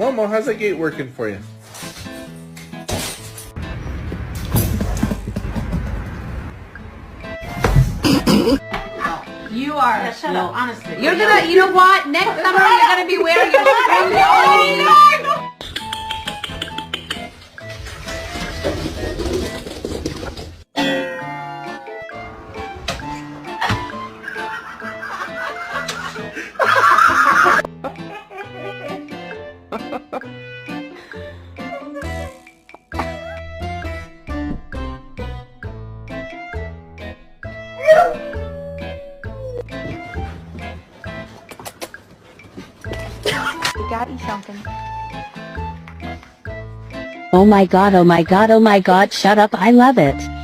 Momo, how's that gate working for you? You are. Yeah, shut up, honestly. You're gonna, you know what? Next summer you're gonna be wearing your scrunchie. Got you something. Oh my god, oh my god, oh my god, shut up, I love it.